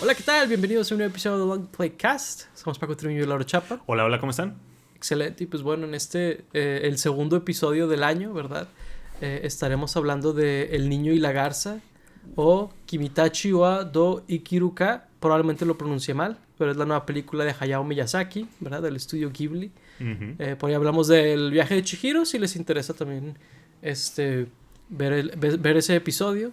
Hola, ¿qué tal? Bienvenidos a un nuevo episodio de Long Play Cast. Somos Paco Triviño y Laura Chapa. Hola, hola, ¿cómo están? Excelente. Y pues bueno, en el segundo episodio del año, ¿verdad? Estaremos hablando de El niño y la garza, o Kimitachi wa do Ikiruka. Probablemente lo pronuncié mal, pero es la nueva película de Hayao Miyazaki, ¿verdad? Del estudio Ghibli. Por ahí hablamos del viaje de Chihiro, si les interesa también ver ese episodio.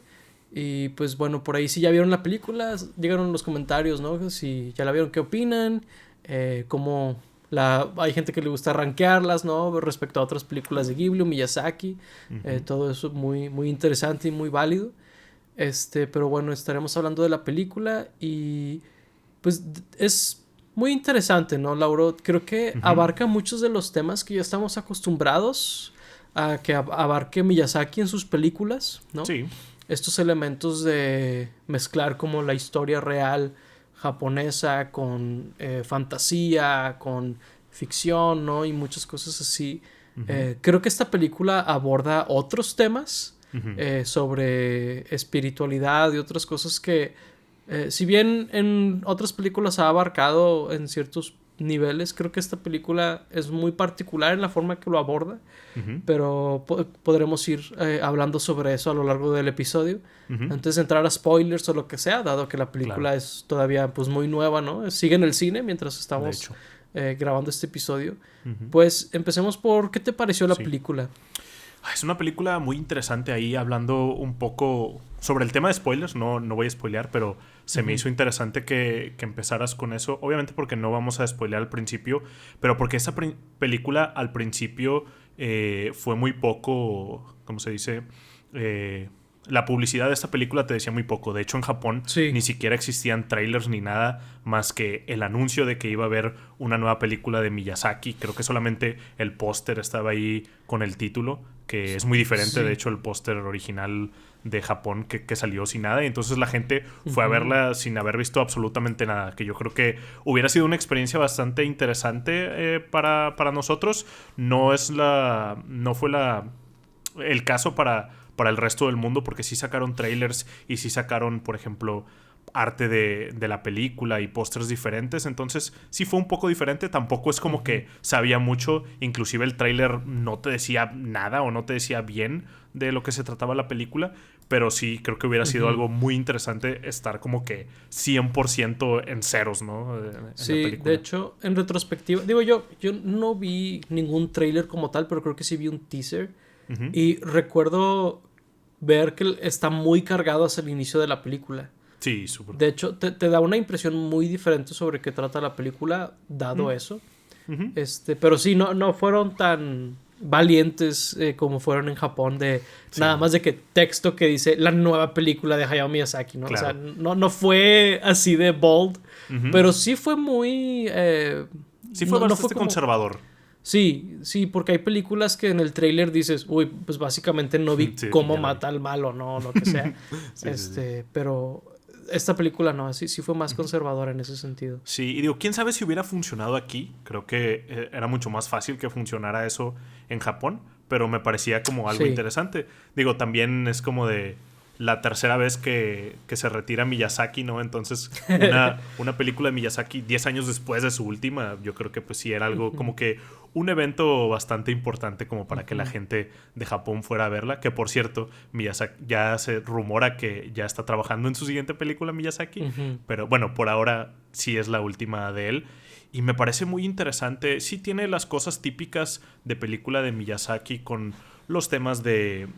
Y pues bueno, por ahí si ya vieron la película, llegaron los comentarios, ¿no? Si ya la vieron, ¿qué opinan? Hay gente que le gusta rankearlas, ¿no? Respecto a otras películas de Ghibli o Miyazaki. Todo eso muy, muy interesante y muy válido. Pero bueno, estaremos hablando de la película y pues es muy interesante, ¿no, Lauro? Creo que abarca muchos de los temas que ya estamos acostumbrados a que abarque Miyazaki en sus películas, ¿no? Sí. Estos elementos de mezclar como la historia real japonesa con fantasía, con ficción, ¿no? Y muchas cosas así. Creo que esta película aborda otros temas sobre espiritualidad y otras cosas que, si bien en otras películas ha abarcado en ciertos niveles, creo que esta película es muy particular en la forma que lo aborda. Pero podremos ir hablando sobre eso a lo largo del episodio. Antes de entrar a spoilers o lo que sea, dado que la película es todavía pues muy nueva, ¿no? Sigue en el cine mientras estamos grabando este episodio. Pues empecemos por ¿qué te pareció la película? Es una película muy interesante ahí, hablando un poco sobre el tema de spoilers. No voy a spoilear, pero se me hizo interesante que empezaras con eso. Obviamente porque no vamos a spoilear al principio, pero porque esa película al principio fue muy poco, ¿cómo se dice? La publicidad de esta película te decía muy poco. De hecho, en Japón ni siquiera existían trailers ni nada más que el anuncio de que iba a haber una nueva película de Miyazaki. Creo que solamente el póster estaba ahí con el título, que es muy diferente, de hecho, el póster original de Japón que salió sin nada. Y entonces la gente fue a verla sin haber visto absolutamente nada, que yo creo que hubiera sido una experiencia bastante interesante para nosotros. No fue el caso para el resto del mundo, porque sí sacaron trailers y sí sacaron, por ejemplo, arte de la película y pósters diferentes. Entonces sí fue un poco diferente. Tampoco es como que sabía mucho. Inclusive el tráiler no te decía nada o no te decía bien de lo que se trataba la película. Pero sí creo que hubiera sido algo muy interesante estar como que 100% en ceros, ¿no? En la película. De hecho, en retrospectiva, digo yo no vi ningún tráiler como tal, pero creo que sí vi un teaser. Y recuerdo ver que está muy cargado hacia el inicio de la película. Sí, súper. De hecho, te da una impresión muy diferente sobre qué trata la película, dado eso. Pero sí, no fueron tan valientes como fueron en Japón, nada más de que texto que dice la nueva película de Hayao Miyazaki, ¿no? Claro. O sea, no fue así de bold, pero sí fue muy... sí fue bastante conservador. Sí, porque hay películas que en el tráiler dices, uy, pues básicamente no vi cómo mata al malo, ¿no? Lo que sea. Pero esta película no, sí fue más conservadora en ese sentido. Sí, y digo, quién sabe si hubiera funcionado aquí. Creo que era mucho más fácil que funcionara eso en Japón, pero me parecía como algo interesante. Digo, también es como de la tercera vez que se retira Miyazaki, ¿no? Entonces, una película de Miyazaki 10 años después de su última, yo creo que pues sí era algo como que un evento bastante importante como para que la gente de Japón fuera a verla. Que por cierto, Miyazaki ya se rumora que ya está trabajando en su siguiente película, Miyazaki. Pero bueno, por ahora sí es la última de él. Y me parece muy interesante. Sí tiene las cosas típicas de película de Miyazaki, con los temas de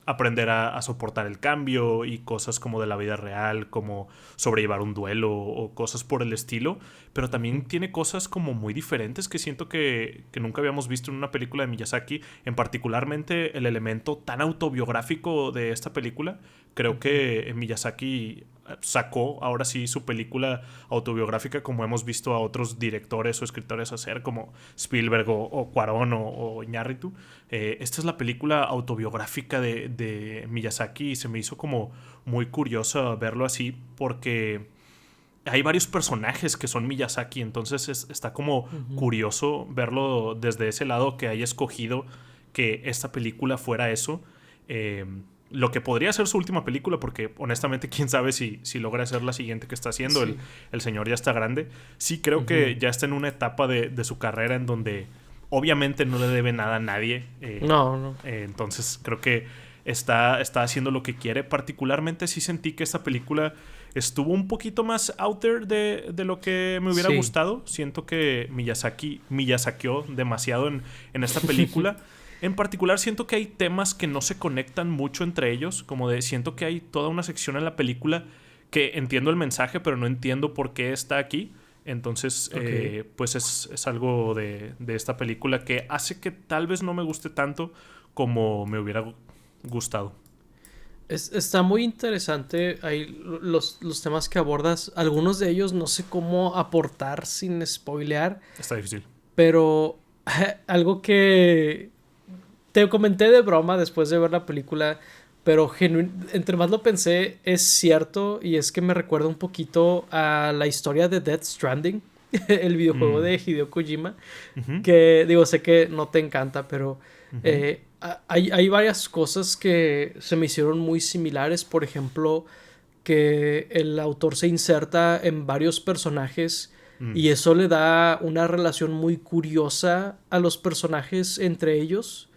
aprender a soportar el cambio y cosas como de la vida real, como sobrellevar un duelo o cosas por el estilo. Pero también tiene cosas como muy diferentes que siento que nunca habíamos visto en una película de Miyazaki. En particularmente el elemento tan autobiográfico de esta película. Creo que Miyazaki sacó ahora sí su película autobiográfica, como hemos visto a otros directores o escritores hacer, como Spielberg o Cuarón o Iñárritu. Esta es la película autobiográfica de Miyazaki, y se me hizo como muy curioso verlo así, porque hay varios personajes que son Miyazaki. Entonces está como curioso verlo desde ese lado, que haya escogido que esta película fuera eso. lo que podría ser su última película, porque honestamente quién sabe si logra hacer la siguiente que está haciendo. Sí. El señor ya está grande. Sí creo que ya está en una etapa de su carrera en donde obviamente no le debe nada a nadie. No. Entonces creo que está haciendo lo que quiere. Particularmente sí sentí que esta película estuvo un poquito más out there de lo que me hubiera gustado. Siento que Miyazakió demasiado en esta película. En particular siento que hay temas que no se conectan mucho entre ellos. Siento que hay toda una sección en la película que entiendo el mensaje, pero no entiendo por qué está aquí. Entonces, pues es algo de esta película que hace que tal vez no me guste tanto como me hubiera gustado. Está muy interesante ahí los temas que abordas. Algunos de ellos no sé cómo aportar sin spoilear. Está difícil. Pero algo que te comenté de broma después de ver la película, pero entre más lo pensé, es cierto, y es que me recuerda un poquito a la historia de Death Stranding, el videojuego de Hideo Kojima, que digo, sé que no te encanta, pero hay varias cosas que se me hicieron muy similares. Por ejemplo, que el autor se inserta en varios personajes y eso le da una relación muy curiosa a los personajes entre ellos.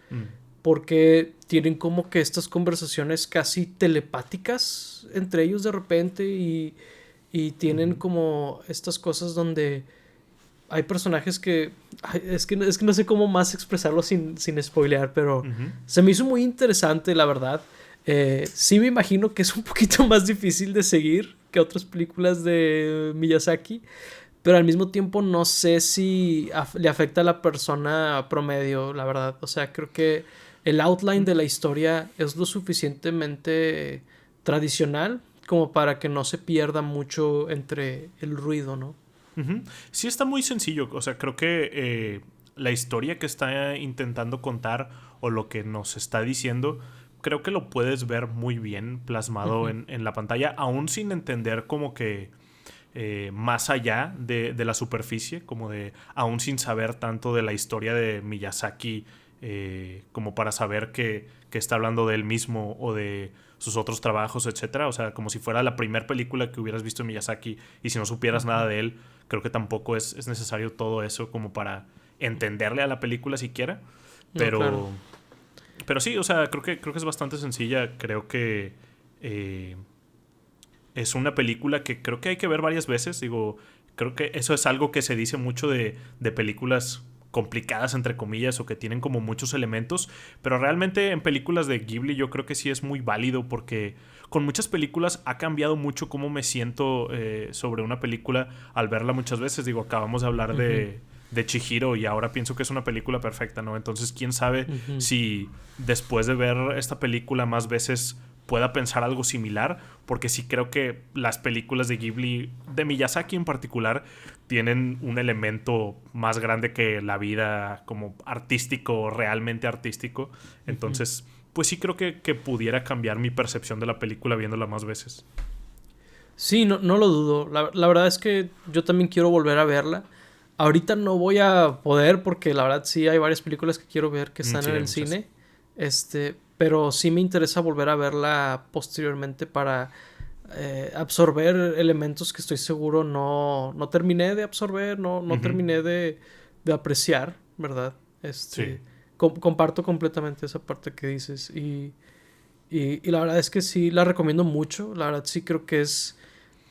Porque tienen como que estas conversaciones casi telepáticas entre ellos de repente y tienen como estas cosas donde hay personajes que... Es que no sé cómo más expresarlo sin spoilear, pero se me hizo muy interesante, la verdad. Sí me imagino que es un poquito más difícil de seguir que otras películas de Miyazaki, pero al mismo tiempo no sé si le afecta a la persona promedio, la verdad. O sea, creo que el outline de la historia es lo suficientemente tradicional como para que no se pierda mucho entre el ruido, ¿no? Sí, está muy sencillo. O sea, creo que la historia que está intentando contar o lo que nos está diciendo, creo que lo puedes ver muy bien plasmado en la pantalla, aún sin entender como que más allá de la superficie, aún sin saber tanto de la historia de Miyazaki, como para saber que está hablando de él mismo o de sus otros trabajos, etcétera. O sea, como si fuera la primera película que hubieras visto de Miyazaki y si no supieras nada de él, creo que tampoco es necesario todo eso como para entenderle a la película siquiera. Pero, no, claro. Pero sí, o sea, creo que es bastante sencilla. Creo que es una película que creo que hay que ver varias veces. Digo, creo que eso es algo que se dice mucho de películas complicadas, entre comillas, o que tienen como muchos elementos, pero realmente en películas de Ghibli yo creo que sí es muy válido, porque con muchas películas ha cambiado mucho cómo me siento sobre una película al verla muchas veces. Digo, acabamos de hablar de Chihiro y ahora pienso que es una película perfecta, ¿no? Entonces, quién sabe si después de ver esta película más veces pueda pensar algo similar, porque sí creo que las películas de Ghibli, de Miyazaki en particular, tienen un elemento más grande que la vida como artístico, realmente artístico. Entonces, pues sí creo que pudiera cambiar mi percepción de la película viéndola más veces. Sí, no lo dudo. La verdad es que yo también quiero volver a verla. Ahorita no voy a poder porque la verdad sí hay varias películas que quiero ver que están en el cine. Pero sí me interesa volver a verla posteriormente para absorber elementos que estoy seguro no terminé de absorber, no terminé de apreciar, ¿verdad? Sí. Comparto completamente esa parte que dices y la verdad es que sí la recomiendo mucho. La verdad sí creo que es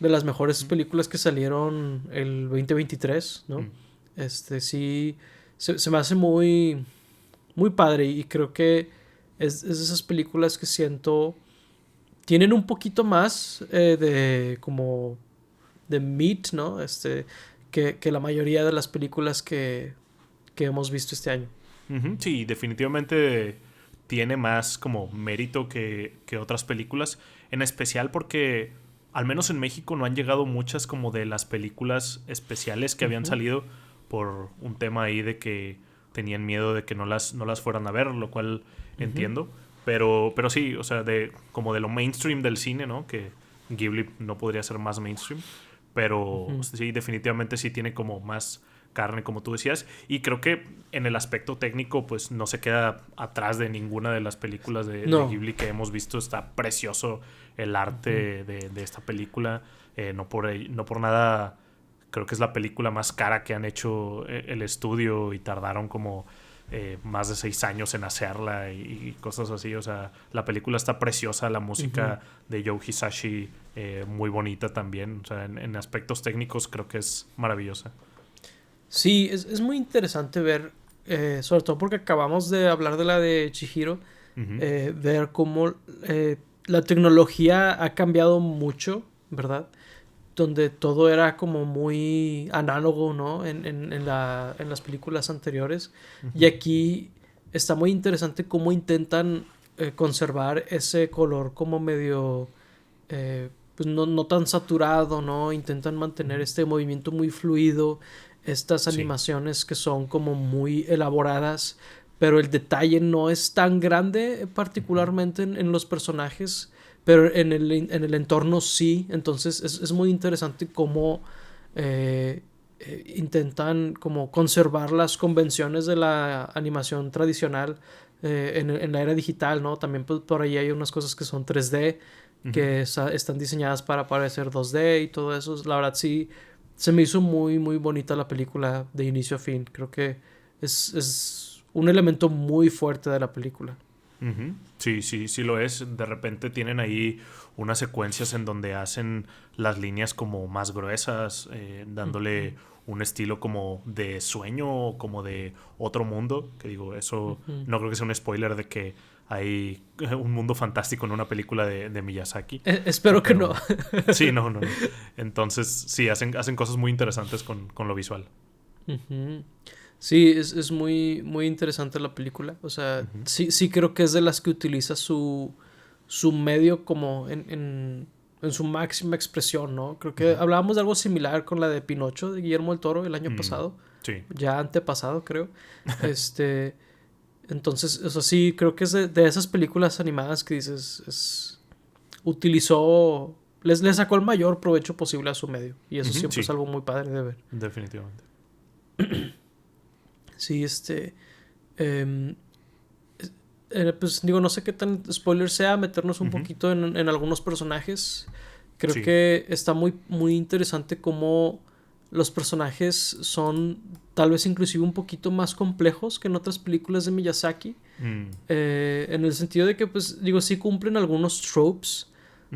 de las mejores películas que salieron el 2023, ¿no? Sí se me hace muy muy padre y creo que es de esas películas que siento tienen un poquito más de como de meat, ¿no? Que la mayoría de las películas que hemos visto este año. Sí, definitivamente tiene más como mérito que otras películas, en especial porque al menos en México no han llegado muchas como de las películas especiales que habían salido por un tema ahí de que tenían miedo de que no las fueran a ver, lo cual entiendo. Pero sí, o sea, como de lo mainstream del cine, ¿no? Que Ghibli no podría ser más mainstream. Pero sí, definitivamente sí tiene como más carne, como tú decías. Y creo que en el aspecto técnico, pues no se queda atrás de ninguna de las películas de Ghibli que hemos visto. Está precioso el arte de esta película. No por nada, creo que es la película más cara que han hecho el estudio y tardaron como más de 6 años en hacerla y cosas así. O sea, la película está preciosa, la música de Joe Hisashi muy bonita también. O sea, en aspectos técnicos creo que es maravillosa. Sí, es muy interesante ver, sobre todo porque acabamos de hablar de la de Chihiro, ver cómo la tecnología ha cambiado mucho, ¿verdad? Donde todo era como muy análogo, ¿no? En las películas anteriores. Y aquí está muy interesante cómo intentan conservar ese color como medio, pues no tan saturado, ¿no? Intentan mantener este movimiento muy fluido, estas animaciones que son como muy elaboradas, pero el detalle no es tan grande, particularmente en los personajes, pero en el entorno sí. Entonces es muy interesante cómo intentan como conservar las convenciones de la animación tradicional en la era digital, ¿no? También pues, por ahí hay unas cosas que son 3D, que están diseñadas para parecer 2D y todo eso. La verdad sí, se me hizo muy, muy bonita la película de inicio a fin. Creo que es un elemento muy fuerte de la película. Sí lo es. De repente tienen ahí unas secuencias en donde hacen las líneas como más gruesas, dándole un estilo como de sueño, como de otro mundo. Que digo, eso no creo que sea un spoiler de que hay un mundo fantástico en una película de Miyazaki. Espero que no. Sí, no. Entonces, sí, hacen cosas muy interesantes con lo visual. Sí, es muy, muy interesante la película. O sea, sí creo que es de las que utiliza su medio como en su máxima expresión, ¿no? Creo que hablábamos de algo similar con la de Pinocho de Guillermo del Toro el año pasado. Sí. Ya antepasado, creo. Entonces, o sea, sí, creo que es de esas películas animadas que dices, utilizó, le sacó el mayor provecho posible a su medio. Y eso siempre es algo muy padre de ver. Definitivamente. Sí, pues digo, no sé qué tan spoiler sea meternos un poquito en algunos personajes. Creo que está muy, muy interesante cómo los personajes son tal vez inclusive un poquito más complejos que en otras películas de Miyazaki. En el sentido de que, pues, digo, sí cumplen algunos tropes,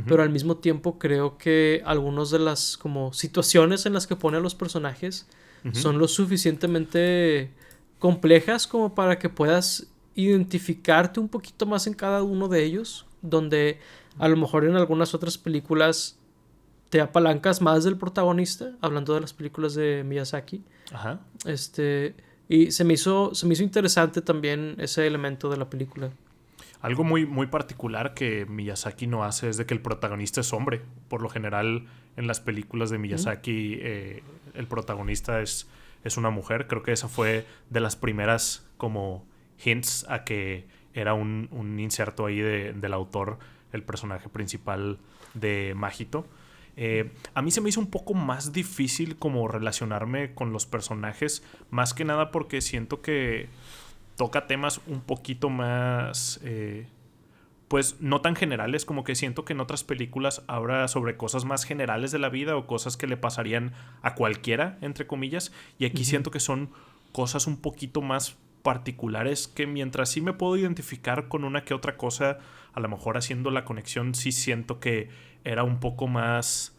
pero al mismo tiempo creo que algunas de las como situaciones en las que pone a los personajes son lo suficientemente complejas como para que puedas identificarte un poquito más en cada uno de ellos, donde a lo mejor en algunas otras películas te apalancas más del protagonista, hablando de las películas de Miyazaki. Ajá. Y se me hizo interesante también ese elemento de la película. Algo muy, muy particular que Miyazaki no hace es de que el protagonista es hombre. Por lo general, en las películas de Miyazaki, el protagonista es una mujer. Creo que esa fue de las primeras como hints a que era un inserto ahí del autor, el personaje principal de Mahito. A mí se me hizo un poco más difícil como relacionarme con los personajes, más que nada porque siento que toca temas un poquito más, pues no tan generales, como que siento que en otras películas habla sobre cosas más generales de la vida o cosas que le pasarían a cualquiera, entre comillas, y aquí siento que son cosas un poquito más particulares que mientras sí me puedo identificar con una que otra cosa, a lo mejor haciendo la conexión sí siento que era un poco más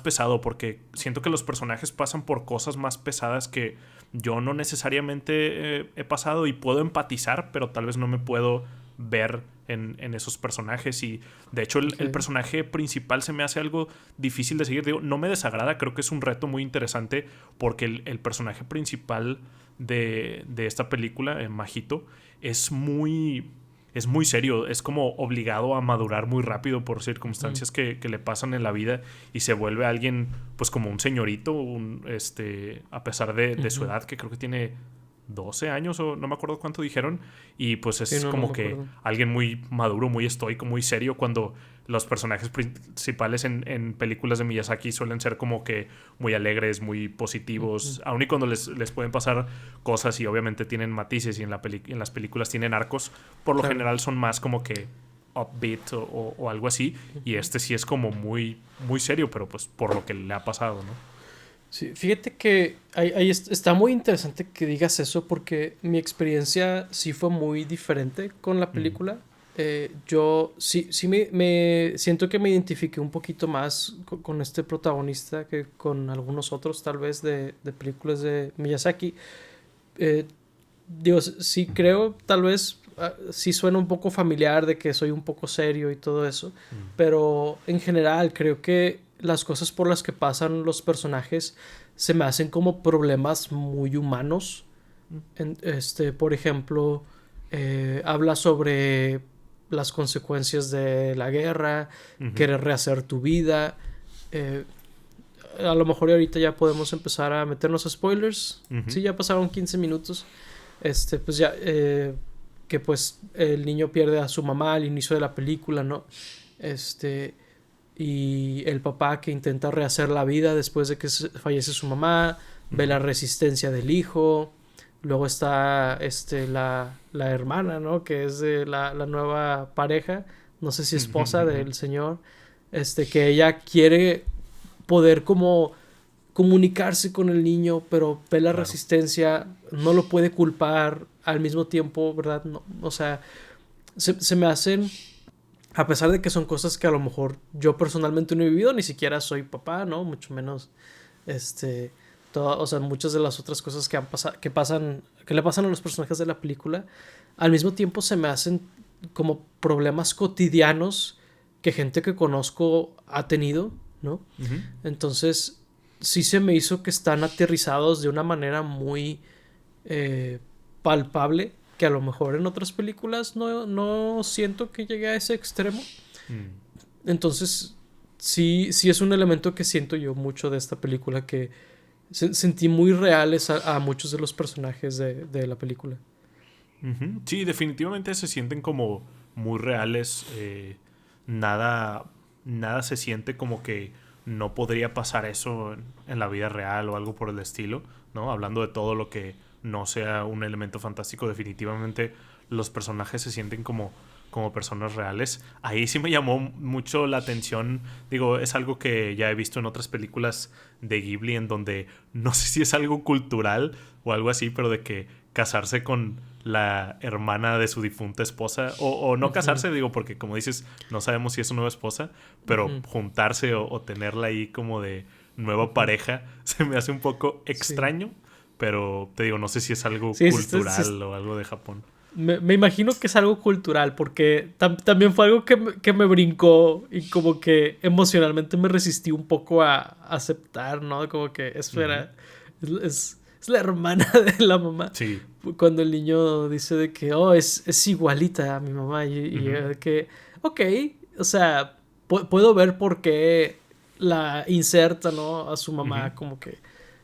pesado, porque siento que los personajes pasan por cosas más pesadas que yo no necesariamente he pasado y puedo empatizar, pero tal vez no me puedo ver en esos personajes. Y de hecho el personaje principal se me hace algo difícil de seguir. Digo, no me desagrada, creo que es un reto muy interesante porque el personaje principal de esta película, Mahito, es muy serio, es como obligado a madurar muy rápido por circunstancias que le pasan en la vida y se vuelve alguien pues como un señorito, a pesar de su edad, que creo que tiene 12 años o no me acuerdo cuánto dijeron. Y pues es Sí, no como me que acuerdo. alguien muy maduro, muy estoico, muy serio, cuando los personajes principales en películas de Miyazaki suelen ser como que muy alegres, muy Ujú. positivos, aun y cuando les pueden pasar cosas y obviamente tienen matices y en las películas tienen arcos, por lo Claro. general son más como que upbeat o algo así. Y Ujú. este sí es como muy, muy serio, pero pues por lo que le ha pasado, ¿no? Sí, fíjate que está muy interesante que digas eso porque mi experiencia sí fue muy diferente con la Mm, película. Yo sí me siento que me identifiqué un poquito más con este protagonista que con algunos otros tal vez de películas de Miyazaki. Eh, Digo, sí creo, tal vez sí suena un poco familiar de que soy un poco serio y todo eso, mm, pero en general creo que las cosas por las que pasan los personajes se me hacen como problemas muy humanos. Por ejemplo, habla sobre las consecuencias de la guerra, ujú, querer rehacer tu vida. eh, a lo mejor ahorita ya podemos empezar a meternos a spoilers. ujú, Sí, ya pasaron 15 minutos. Pues ya, que pues el niño pierde a su mamá al inicio de la película, ¿no? Este, y el papá que intenta rehacer la vida después de que fallece su mamá, ve ujú, la resistencia del hijo, luego está la hermana, ¿no? Que es de la nueva pareja, no sé si ujú, esposa ujú. del señor, que ella quiere poder como comunicarse con el niño, pero ve la Claro. resistencia, no lo puede culpar al mismo tiempo, ¿verdad? No, o sea, se me hacen, a pesar de que son cosas que a lo mejor yo personalmente no he vivido, ni siquiera soy papá, ¿no? Mucho menos, este, o sea, muchas de las otras cosas que han pasado, que le pasan a los personajes de la película, al mismo tiempo se me hacen como problemas cotidianos que gente que conozco ha tenido, ¿no? Ujú. Entonces, sí se me hizo que están aterrizados de una manera muy eh, palpable, que a lo mejor en otras películas no siento que llegue a ese extremo. Mm. Entonces, sí es un elemento que siento yo mucho de esta película, que sentí muy reales a muchos de los personajes de la película. Ujú. Sí, definitivamente se sienten como muy reales. Nada, nada se siente como que no podría pasar eso en la vida real o algo por el estilo, ¿no? Hablando de todo lo que no sea un elemento fantástico, definitivamente los personajes se sienten como personas reales. Ahí sí me llamó mucho la atención. Digo, es algo que ya he visto en otras películas de Ghibli en donde no sé si es algo cultural o algo así, pero de que casarse con la hermana de su difunta esposa, o no Ujú, casarse, digo, porque como dices, no sabemos si es su nueva esposa, pero ujú, juntarse o tenerla ahí como de nueva ujú. pareja se me hace un poco Sí. extraño, pero te digo, no sé si es algo Sí, cultural o algo de Japón. me imagino que es algo cultural, porque también fue algo que me brincó y como que emocionalmente me resistí un poco a aceptar, ¿no? Como que, Ujú. espera, es la hermana de la mamá. Sí. Cuando el niño dice de que, oh, es igualita a mi mamá y yo Ujú, de que, ok, o sea, puedo ver por qué la inserta, ¿no? A su ujú. mamá como que...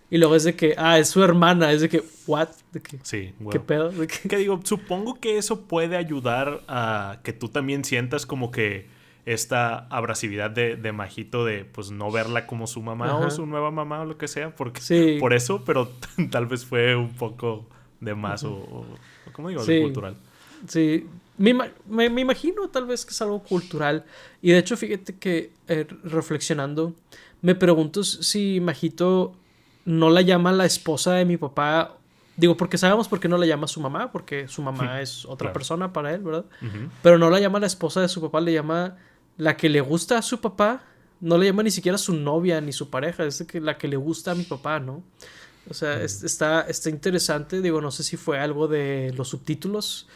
Y luego es de que, es su hermana, es de que, what? De que, Sí, ¿qué wow. pedo? De que, Que digo, supongo que eso puede ayudar a que tú también sientas como que esta abrasividad de Majito de pues no verla como su mamá o ajá. su nueva mamá o lo que sea, porque Sí, por eso, pero tal vez fue un poco de más ujú, o como digo, algo sí, cultural. sí. Me imagino tal vez que es algo cultural. Y de hecho, fíjate que reflexionando, me pregunto si Majito no la llama la esposa de mi papá. Digo, porque sabemos por qué no la llama su mamá, porque su mamá es otra Claro. persona para él, ¿verdad? Ujú, Pero no la llama la esposa de su papá, le llama la que le gusta a su papá. No le llama ni siquiera su novia ni su pareja, es de que la que le gusta a mi papá, ¿no? O sea, mm, está interesante. Digo, no sé si fue algo de los subtítulos,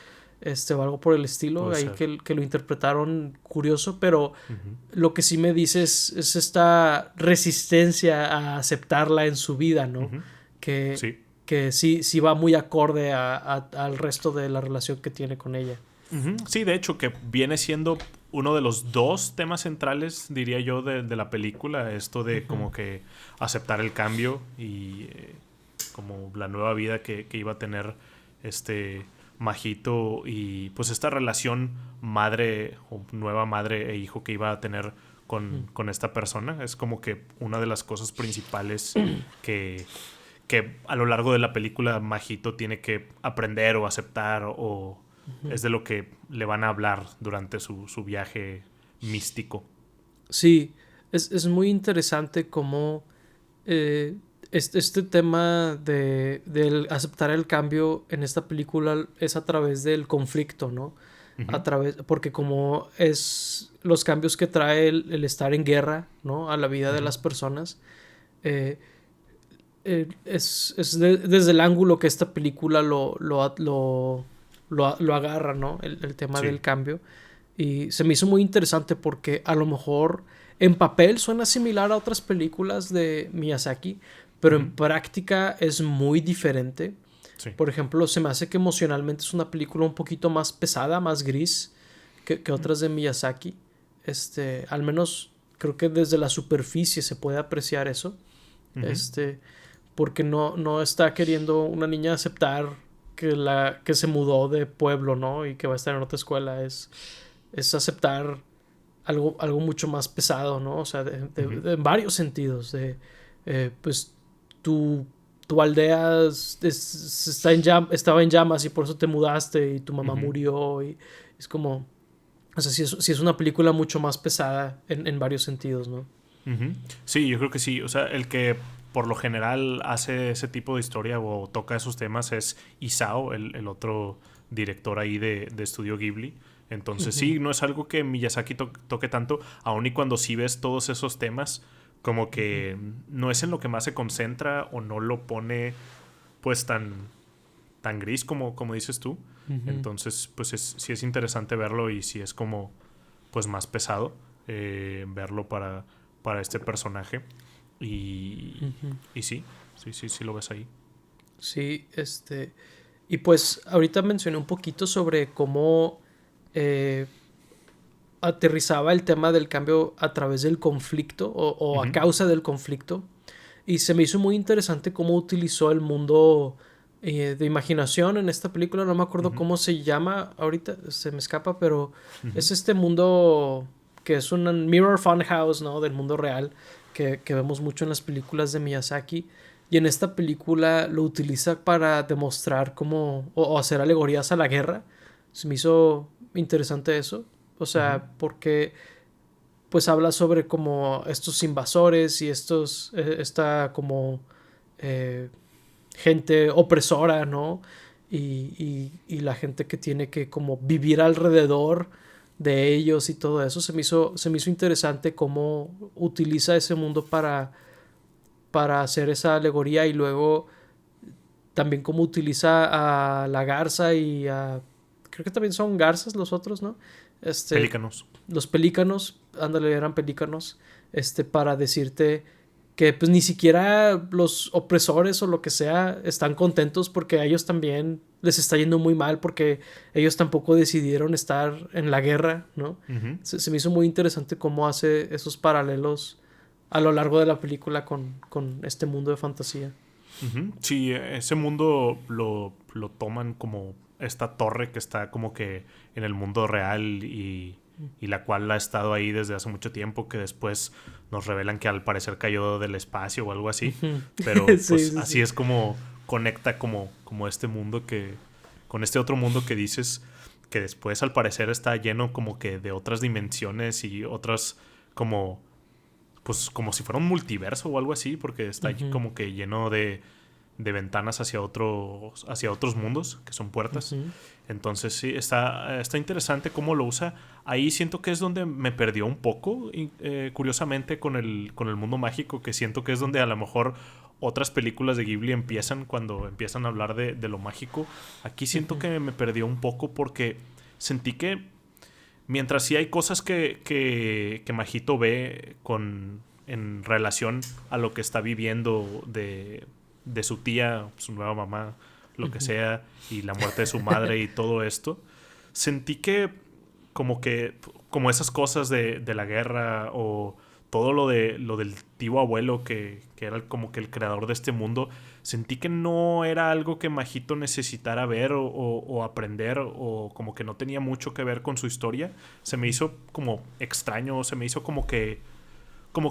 o algo por el estilo, puede ahí ser. que lo interpretaron curioso, pero Ujú, lo que sí me dice es esta resistencia a aceptarla en su vida, ¿no? ujú. Que, Sí. que sí va muy acorde al resto de la relación que tiene con ella. Ujú. Sí, de hecho, que viene siendo uno de los dos temas centrales, diría yo, de la película. Esto de Ujú, como que aceptar el cambio como la nueva vida que iba a tener Mahito y pues esta relación madre o nueva madre e hijo que iba a tener con esta persona. Es como que una de las cosas principales que a lo largo de la película Mahito tiene que aprender o aceptar o es de lo que le van a hablar durante su viaje místico. Sí, es muy interesante cómo este tema del aceptar el cambio en esta película es a través del conflicto, ¿no? Uh-huh. Porque como es los cambios que trae el estar en guerra, ¿no? A la vida de las personas, eh, desde el ángulo que esta película lo agarra, ¿no? El tema Sí. del cambio. Y se me hizo muy interesante porque a lo mejor en papel suena similar a otras películas de Miyazaki, pero en Uh-huh. práctica es muy diferente. Sí. Por ejemplo, se me hace que emocionalmente es una película un poquito más pesada, más gris que otras de Miyazaki. Al menos creo que desde la superficie se puede apreciar eso. Uh-huh. Porque no está queriendo una niña aceptar que se mudó de pueblo, ¿no? Y que va a estar en otra escuela. Es aceptar algo mucho más pesado, ¿no? O sea, en varios sentidos. Pues tu aldea estaba en llamas y por eso te mudaste y tu mamá Uh-huh. murió. Y es como... O sea, sí es una película mucho más pesada en varios sentidos, ¿no? Uh-huh. Sí, yo creo que sí. O sea, el que por lo general hace ese tipo de historia o toca esos temas es Isao, el otro director ahí de Estudio Ghibli. Entonces Ujú, sí, no es algo que Miyazaki toque tanto, aun y cuando sí ves todos esos temas, como ujú, que no es en lo que más se concentra o no lo pone pues tan gris como dices tú. ujú, Entonces, pues sí es interesante verlo y sí es como pues más pesado verlo para este personaje. Y, ujú. y sí lo ves ahí. Sí, y pues ahorita mencioné un poquito sobre cómo eh, aterrizaba el tema del cambio a través del conflicto o a Ujú, causa del conflicto. Y se me hizo muy interesante cómo utilizó el mundo de imaginación en esta película. No me acuerdo ujú, cómo se llama ahorita, se me escapa, pero ujú. es este mundo que es un mirror funhouse, ¿no? Del mundo real que vemos mucho en las películas de Miyazaki. Y en esta película lo utiliza para demostrar cómo o hacer alegorías a la guerra. Se me hizo interesante eso. O Ujú. sea, porque pues habla sobre como estos invasores y esta como eh, gente opresora, ¿no? Y la gente que tiene que como vivir alrededor de ellos y todo eso. Se me hizo interesante cómo utiliza ese mundo para hacer esa alegoría y luego también cómo utiliza a la garza y a... Creo que también son garzas los otros, ¿no? Este, Pelícanos. los pelícanos, ándale, eran pelícanos, para decirte que pues ni siquiera los opresores o lo que sea están contentos porque a ellos también les está yendo muy mal porque ellos tampoco decidieron estar en la guerra, ¿no? Ujú, Se me hizo muy interesante cómo hace esos paralelos a lo largo de la película con este mundo de fantasía. ujú. Sí, ese mundo lo toman como esta torre que está como que en el mundo real y la cual ha estado ahí desde hace mucho tiempo, que después nos revelan que al parecer cayó del espacio o algo así. Ujú. Pero Sí, pues sí, así sí. es como conecta como este mundo con este otro mundo que dices que después al parecer está lleno como que de otras dimensiones y otras como pues como si fuera un multiverso o algo así, porque está Ujú, como que lleno de ventanas hacia otros mundos, que son puertas. ujú, Entonces sí, está interesante cómo lo usa. Ahí siento que es donde me perdió un poco, curiosamente, con el mundo mágico, que siento que es donde a lo mejor otras películas de Ghibli empiezan cuando empiezan a hablar de lo mágico. Aquí siento ujú, que me perdió un poco porque sentí que mientras sí hay cosas que Majito ve en relación a lo que está viviendo de su tía, su nueva mamá, lo que ujú, sea, y la muerte de su madre y todo esto, sentí que como esas cosas de la guerra o todo lo del tío abuelo que era como que el creador de este mundo, sentí que no era algo que Majito necesitara ver o aprender, o como que no tenía mucho que ver con su historia. Se me hizo como extraño, se me hizo como que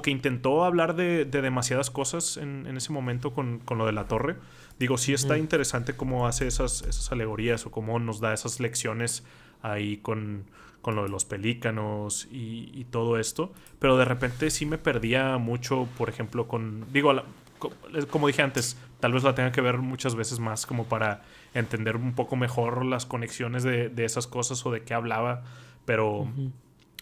intentó hablar de demasiadas cosas en ese momento con lo de la torre. Digo, sí está interesante cómo hace esas alegorías o cómo nos da esas lecciones ahí con lo de los pelícanos y todo esto. Pero de repente sí me perdía mucho, por ejemplo, como dije antes, tal vez la tenga que ver muchas veces más como para entender un poco mejor las conexiones de esas cosas o de qué hablaba. Pero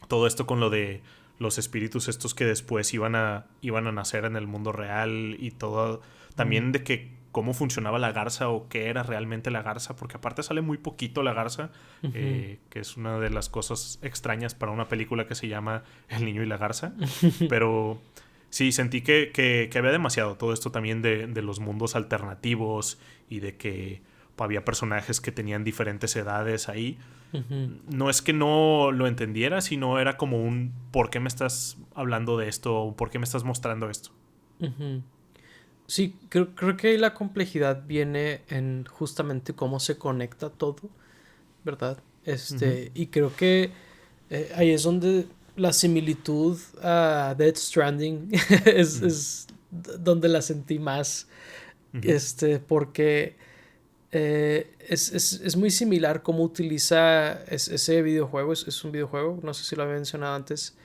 todo esto con lo de los espíritus estos que después iban a nacer en el mundo real y todo. También de que cómo funcionaba la garza o qué era realmente la garza, porque aparte sale muy poquito la garza, que es una de las cosas extrañas para una película que se llama El niño y la garza. Pero sí, sentí que había demasiado todo esto también de los mundos alternativos y de que había personajes que tenían diferentes edades ahí. No es que no lo entendiera, sino era como un ¿por qué me estás hablando de esto? O ¿por qué me estás mostrando esto? Sí, creo que la complejidad viene en justamente cómo se conecta todo, ¿verdad? Y creo que ahí es donde la similitud a Death Stranding es donde la sentí más. Porque es muy similar cómo utiliza ese videojuego. Es un videojuego, no sé si lo había mencionado antes,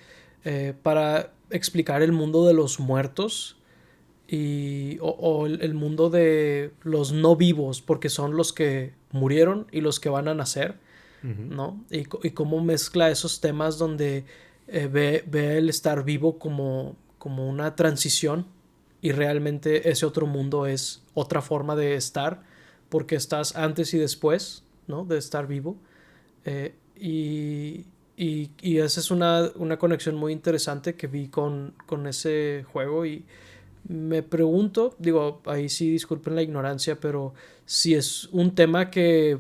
para explicar el mundo de los muertos o el mundo de los no vivos, porque son los que murieron y los que van a nacer, ¿no? Y cómo mezcla esos temas donde ve el estar vivo como una transición, y realmente ese otro mundo es otra forma de estar, porque estás antes y después, ¿no? De estar vivo. Y esa es una conexión muy interesante que vi con ese juego. Y me pregunto, digo, ahí sí disculpen la ignorancia, pero si es un tema que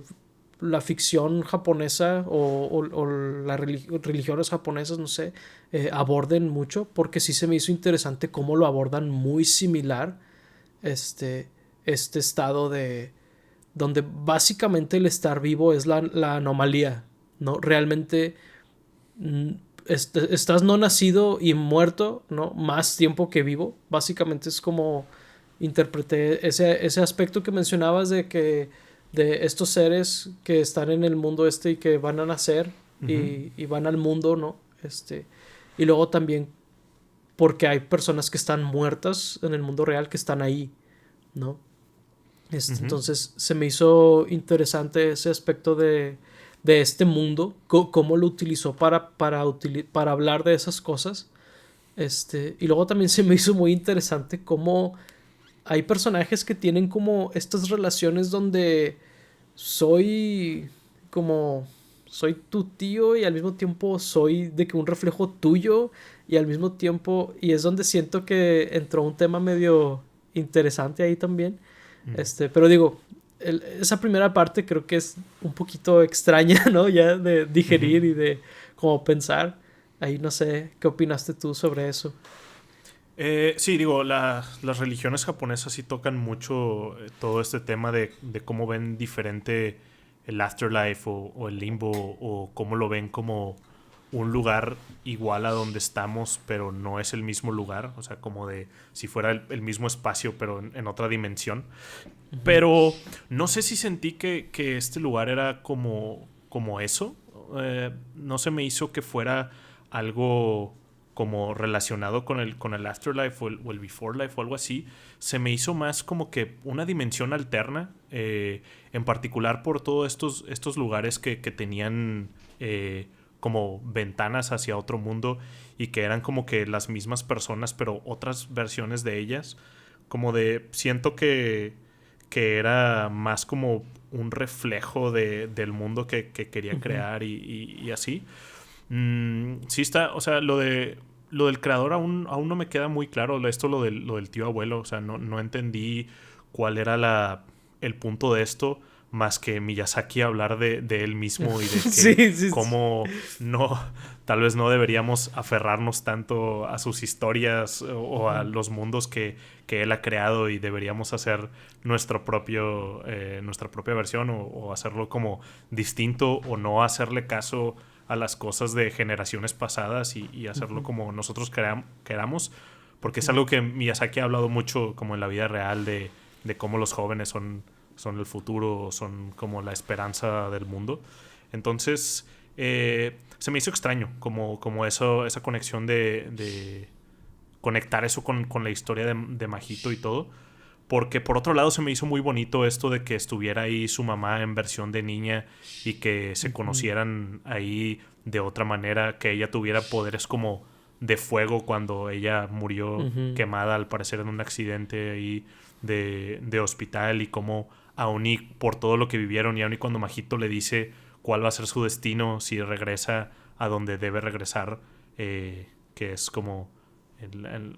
la ficción japonesa o las religiones japonesas, no sé, aborden mucho, porque sí se me hizo interesante cómo lo abordan muy similar este estado de donde básicamente el estar vivo es la anomalía, ¿no? Realmente estás no nacido y muerto, ¿no? Más tiempo que vivo. Básicamente es como interpreté ese aspecto que mencionabas de estos seres que están en el mundo y que van a nacer y van al mundo, ¿no? Y luego también porque hay personas que están muertas en el mundo real que están ahí, ¿no? Entonces se me hizo interesante ese aspecto de este mundo, cómo lo utilizó para hablar de esas cosas. Y luego también se me hizo muy interesante cómo hay personajes que tienen como estas relaciones donde soy tu tío y al mismo tiempo soy de que un reflejo tuyo, y al mismo tiempo, y es donde siento que entró un tema medio interesante ahí también. Pero digo, esa primera parte creo que es un poquito extraña, ¿no? Ya de digerir y de como pensar. Ahí no sé, ¿qué opinaste tú sobre eso? Sí, digo, las religiones japonesas sí tocan mucho todo este tema de cómo ven diferente el afterlife o el limbo, o cómo lo ven como un lugar igual a donde estamos, pero no es el mismo lugar. O sea, como de si fuera el mismo espacio, pero en otra dimensión. Pero no sé si sentí que este lugar era como eso. No se me hizo que fuera algo como relacionado con el afterlife o el before life o algo así. Se me hizo más como que una dimensión alterna, en particular por todos estos lugares que tenían como ventanas hacia otro mundo, y que eran como que las mismas personas pero otras versiones de ellas. Como de, siento que era más como un reflejo del mundo que quería crear y así. Sí está, o sea, lo del creador aún no me queda muy claro. Lo del tío abuelo, o sea, no entendí cuál era el punto de esto, más que Miyazaki hablar de él mismo y de que sí. cómo no, tal vez no deberíamos aferrarnos tanto a sus historias o a los mundos que él ha creado y deberíamos hacer nuestra propia versión o hacerlo como distinto o no hacerle caso a las cosas de generaciones pasadas y hacerlo como nosotros queramos, porque es algo que Miyazaki ha hablado mucho como en la vida real de cómo los jóvenes son el futuro, son como la esperanza del mundo. Entonces, se me hizo extraño como esa conexión de conectar eso con la historia de Majito y todo. Porque por otro lado se me hizo muy bonito esto de que estuviera ahí su mamá en versión de niña y que se conocieran ahí de otra manera, que ella tuviera poderes como de fuego cuando ella murió quemada al parecer en un accidente ahí de hospital, y como aún y por todo lo que vivieron y aún y cuando Majito le dice cuál va a ser su destino si regresa a donde debe regresar, que es como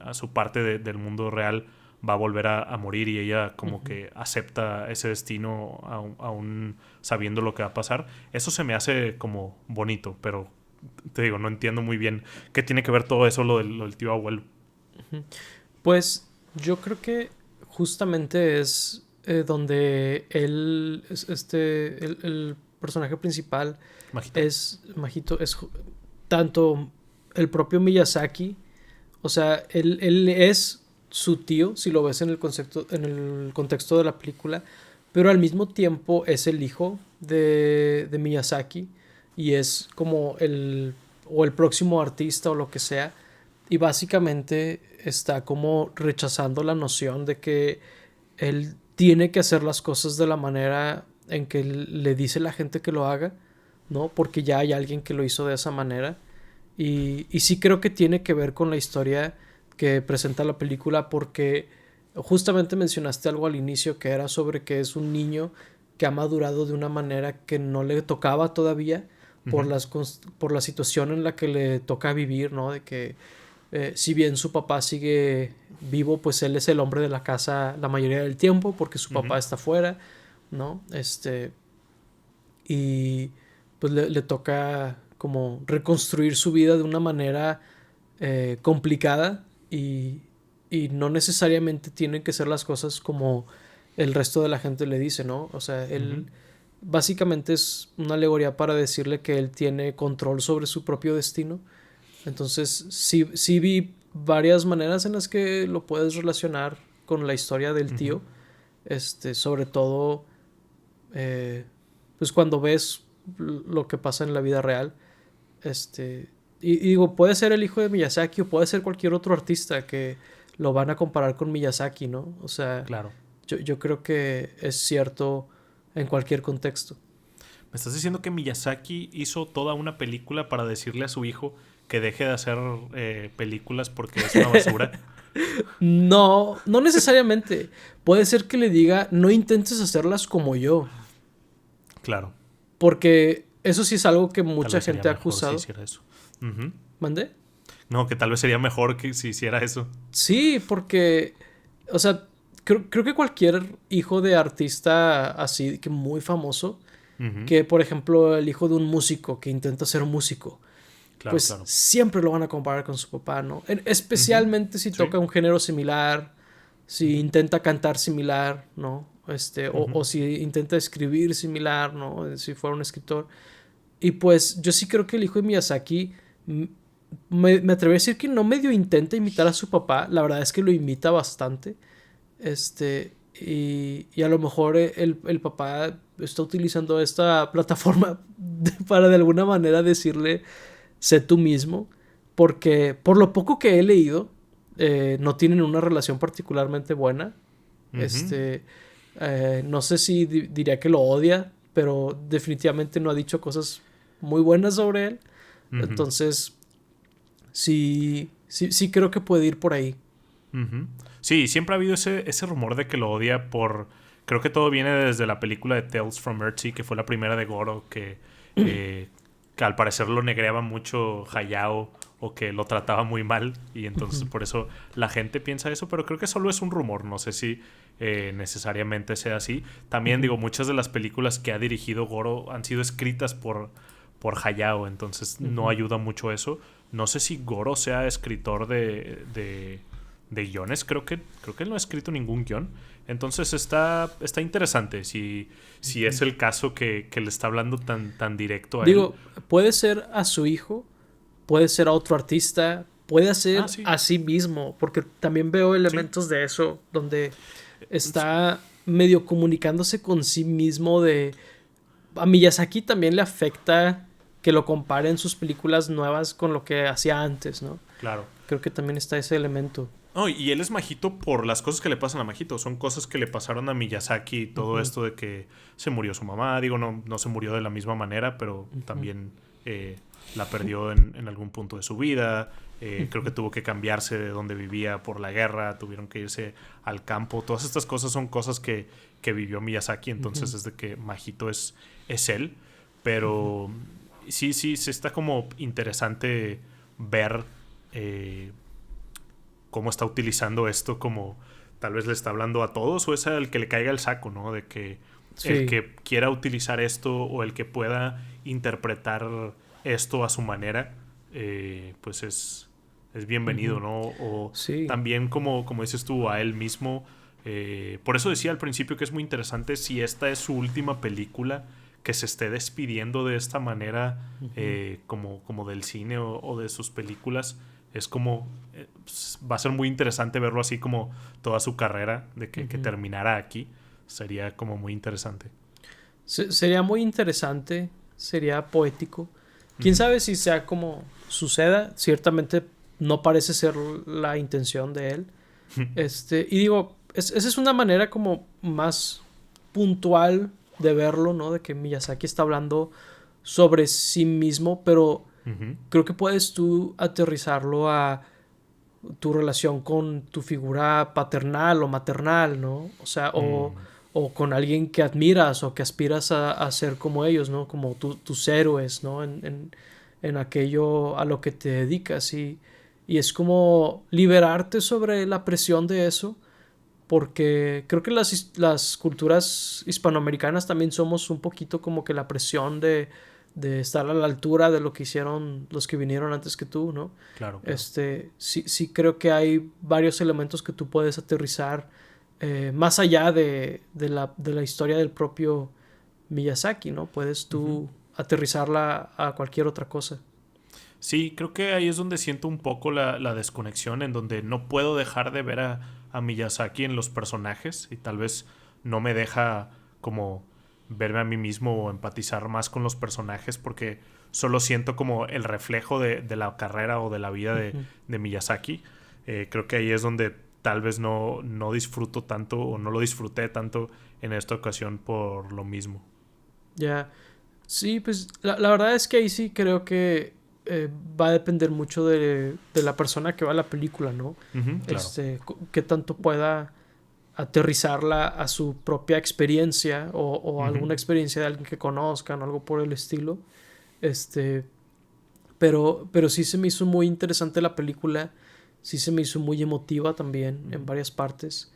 a su parte del mundo real, va a volver a morir, y ella como que acepta ese destino aún sabiendo lo que va a pasar. Eso se me hace como bonito, pero te digo, no entiendo muy bien qué tiene que ver todo eso lo del tío abuelo. Pues yo creo que justamente es donde él, el personaje principal Majito, es tanto el propio Miyazaki, o sea, él es su tío, si lo ves en el contexto de la película, pero al mismo tiempo es el hijo de Miyazaki y es como el próximo artista o lo que sea, y básicamente está como rechazando la noción de que él tiene que hacer las cosas de la manera en que le dice la gente que lo haga, ¿no? Porque ya hay alguien que lo hizo de esa manera. Y sí creo que tiene que ver con la historia que presenta la película, porque justamente mencionaste algo al inicio que era sobre que es un niño que ha madurado de una manera que no le tocaba todavía por la situación en la que le toca vivir, ¿no? De que si bien su papá sigue vivo, pues él es el hombre de la casa la mayoría del tiempo porque su papá está fuera, ¿no? Y pues le toca como reconstruir su vida de una manera complicada y no necesariamente tienen que ser las cosas como el resto de la gente le dice, ¿no? O sea, él básicamente es una alegoría para decirle que él tiene control sobre su propio destino. Entonces sí vi varias maneras en las que lo puedes relacionar con la historia del tío. Sobre todo pues cuando ves lo que pasa en la vida real. Y digo, puede ser el hijo de Miyazaki o puede ser cualquier otro artista que lo van a comparar con Miyazaki, ¿no? O sea, claro. Yo creo que es cierto en cualquier contexto. ¿Me estás diciendo que Miyazaki hizo toda una película para decirle a su hijo que deje de hacer películas porque es una basura? No necesariamente. Puede ser que le diga, no intentes hacerlas como yo. Claro. Porque eso sí es algo que mucha gente ha acusado. Si hiciera eso. ¿Mandé? No, que tal vez sería mejor que si hiciera eso. Sí, porque, o sea, creo que cualquier hijo de artista así, que muy famoso, que por ejemplo el hijo de un músico que intenta ser músico, claro, pues claro, siempre lo van a comparar con su papá, ¿no? Especialmente si toca un género similar, si intenta cantar similar, ¿no? O si intenta escribir similar, ¿no? Si fuera un escritor. Y pues yo sí creo que el hijo de Miyazaki me atrevo a decir que no medio intenta imitar a su papá. La verdad es que lo imita bastante. Y a lo mejor el papá está utilizando esta plataforma para de alguna manera decirle, sé tú mismo. Porque por lo poco que he leído, no tienen una relación particularmente buena. No sé si diría que lo odia, pero definitivamente no ha dicho cosas muy buenas sobre él. Entonces sí creo que puede ir por ahí. Sí, siempre ha habido ese rumor de que lo odia por... Creo que todo viene desde la película de Tales from Earthsea, que fue la primera de Goro, que al parecer lo negreaba mucho Hayao o que lo trataba muy mal y entonces por eso la gente piensa eso, pero creo que solo es un rumor, no sé si necesariamente sea así. También digo, muchas de las películas que ha dirigido Goro han sido escritas por Hayao, entonces no ayuda mucho eso. No sé si Goro sea escritor de guiones, creo que él no ha escrito ningún guión. Entonces está interesante si es el caso que le está hablando tan directo a Digo, él. puede ser a su hijo, puede ser a otro artista, puede ser Sí. a sí mismo, porque también veo elementos Sí. de eso donde está medio comunicándose con sí mismo de... A Miyazaki también le afecta que lo comparen sus películas nuevas con lo que hacía antes, ¿no? Claro. Creo que también está ese elemento. No, y él es Majito por las cosas que le pasan a Majito. Son cosas que le pasaron a Miyazaki. Todo esto de que se murió su mamá. Digo, no se murió de la misma manera, pero también la perdió en algún punto de su vida. Creo que tuvo que cambiarse de donde vivía por la guerra. Tuvieron que irse al campo. Todas estas cosas son cosas que vivió Miyazaki. Entonces es de que Majito es él. Pero sí, se está como interesante ver... cómo está utilizando esto, como tal vez le está hablando a todos o es al que le caiga el saco, ¿no? De que el que quiera utilizar esto o el que pueda interpretar esto a su manera, pues es bienvenido, ¿no? O también, como dices tú, a él mismo. Por eso decía al principio que es muy interesante si esta es su última película, que se esté despidiendo de esta manera, como del cine o de sus películas. Es como va a ser muy interesante verlo así como toda su carrera de que terminara aquí. Sería como muy interesante. Sería muy interesante, sería poético. Quién sabe si sea como suceda. Ciertamente no parece ser la intención de él. Y digo, esa es una manera como más puntual de verlo, ¿no? De que Miyazaki está hablando sobre sí mismo, pero creo que puedes tú aterrizarlo a tu relación con tu figura paternal o maternal, ¿no? O sea, o con alguien que admiras o que aspiras a ser como ellos, ¿no? Como tus héroes, ¿no? En aquello a lo que te dedicas. Y es como liberarte sobre la presión de eso, porque creo que las culturas hispanoamericanas también somos un poquito como que la presión de estar a la altura de lo que hicieron los que vinieron antes que tú, ¿no? Claro. Sí creo que hay varios elementos que tú puedes aterrizar más allá de la historia del propio Miyazaki, ¿no? Puedes tú aterrizarla a cualquier otra cosa. Sí, creo que ahí es donde siento un poco la desconexión, en donde no puedo dejar de ver a Miyazaki en los personajes y tal vez no me deja como verme a mí mismo o empatizar más con los personajes porque solo siento como el reflejo de la carrera o de la vida de Miyazaki. Creo que ahí es donde tal vez no disfruto tanto o no lo disfruté tanto en esta ocasión por lo mismo. Ya. Sí, pues la verdad es que ahí sí creo que va a depender mucho de la persona que va a la película, ¿no? Claro. Qué tanto pueda aterrizarla a su propia experiencia o alguna experiencia de alguien que conozcan o algo por el estilo. Pero sí se me hizo muy interesante la película, sí se me hizo muy emotiva también en varias partes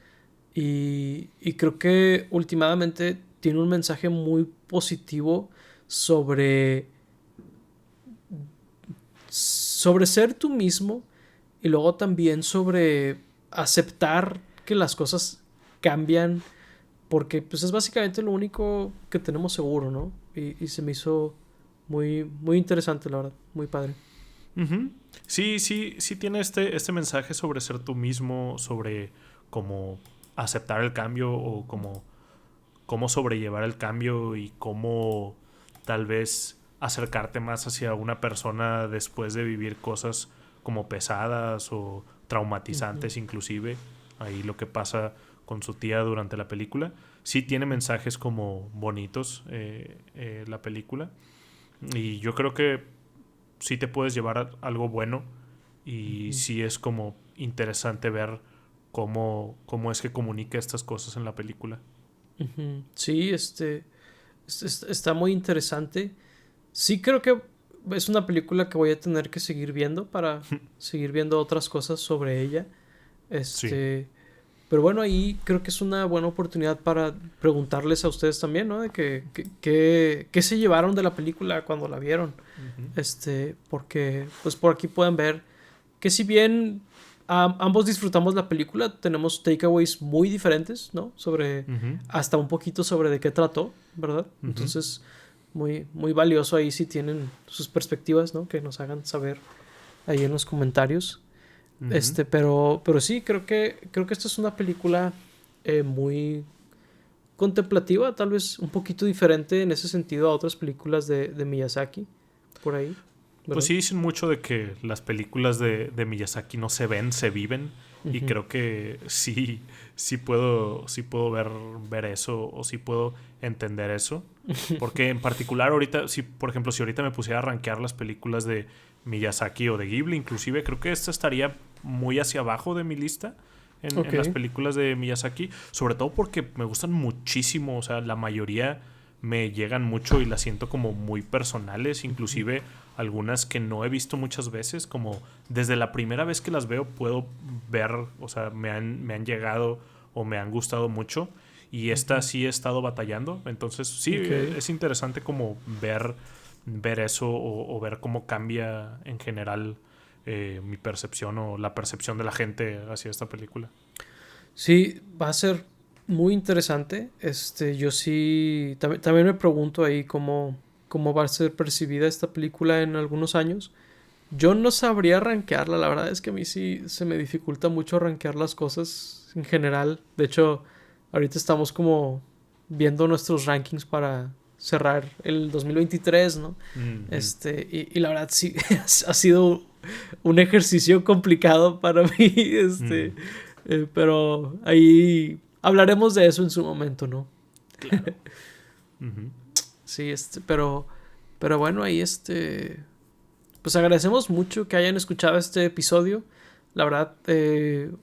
y creo que últimamente tiene un mensaje muy positivo sobre ser tú mismo y luego también sobre aceptar que las cosas cambian porque pues es básicamente lo único que tenemos seguro, ¿no? Y se me hizo muy, muy interesante, la verdad, muy padre. Sí tiene este mensaje sobre ser tú mismo, sobre cómo aceptar el cambio o cómo sobrellevar el cambio y cómo tal vez acercarte más hacia una persona después de vivir cosas como pesadas o traumatizantes inclusive. Ahí lo que pasa con su tía durante la película. Sí tiene mensajes como bonitos la película. Y yo creo que sí te puedes llevar algo bueno y sí es como interesante ver cómo es que comunica estas cosas en la película. Sí, está muy interesante. Sí creo que es una película que voy a tener que seguir viendo para seguir viendo otras cosas sobre ella. Sí. Pero bueno, ahí creo que es una buena oportunidad para preguntarles a ustedes también, ¿no? De qué se llevaron de la película cuando la vieron. Porque pues por aquí pueden ver que si bien ambos disfrutamos la película, tenemos takeaways muy diferentes, ¿no? Hasta un poquito sobre de qué trató, ¿verdad? Entonces, muy, muy valioso ahí si tienen sus perspectivas, ¿no? Que nos hagan saber ahí en los comentarios. Pero sí, creo que esta es una película muy contemplativa, tal vez un poquito diferente en ese sentido a otras películas de Miyazaki, por ahí, ¿verdad? Pues sí dicen mucho de que las películas de Miyazaki no se ven, se viven. Y creo que sí puedo ver eso, o sí puedo entender eso. Porque en particular ahorita, por ejemplo, si ahorita me pusiera a rankear las películas de Miyazaki o de Ghibli, inclusive, creo que esta estaría muy hacia abajo de mi lista en las películas de Miyazaki. Sobre todo porque me gustan muchísimo, o sea, la mayoría me llegan mucho y las siento como muy personales, inclusive algunas que no he visto muchas veces, como desde la primera vez que las veo puedo ver, o sea, me han llegado o me han gustado mucho, y esta sí he estado batallando. Entonces sí, es interesante como ver eso, o ver cómo cambia en general mi percepción o la percepción de la gente hacia esta película. Sí, va a ser muy interesante. Yo sí también me pregunto ahí cómo va a ser percibida esta película en algunos años. Yo no sabría rankearla, la verdad es que a mí sí se me dificulta mucho rankear las cosas en general. De hecho, ahorita estamos como viendo nuestros rankings para cerrar el 2023, ¿no? Y la verdad sí ha sido un ejercicio complicado para mí, pero ahí hablaremos de eso en su momento, ¿no? Claro. Sí, pero bueno, ahí pues agradecemos mucho que hayan escuchado este episodio. La verdad,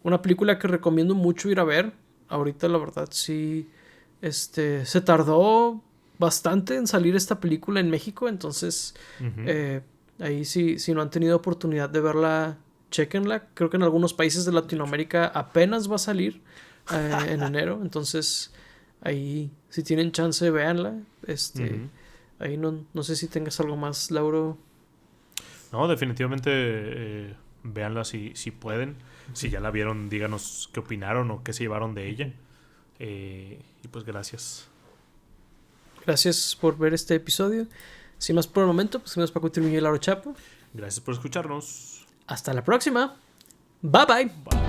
una película que recomiendo mucho ir a ver. Ahorita la verdad sí, se tardó bastante en salir esta película en México, entonces ahí sí, si no han tenido oportunidad de verla, chéquenla. Creo que en algunos países de Latinoamérica apenas va a salir en enero, entonces ahí si tienen chance véanla. Ahí no sé si tengas algo más, Lauro. No, definitivamente véanla si pueden. Si ya la vieron, díganos qué opinaron o qué se llevaron de ella. Y pues gracias. Gracias por ver este episodio. Sin más por el momento, pues gracias Paco Tirmiño y Lauro Chapo. Gracias por escucharnos. Hasta la próxima. Bye bye.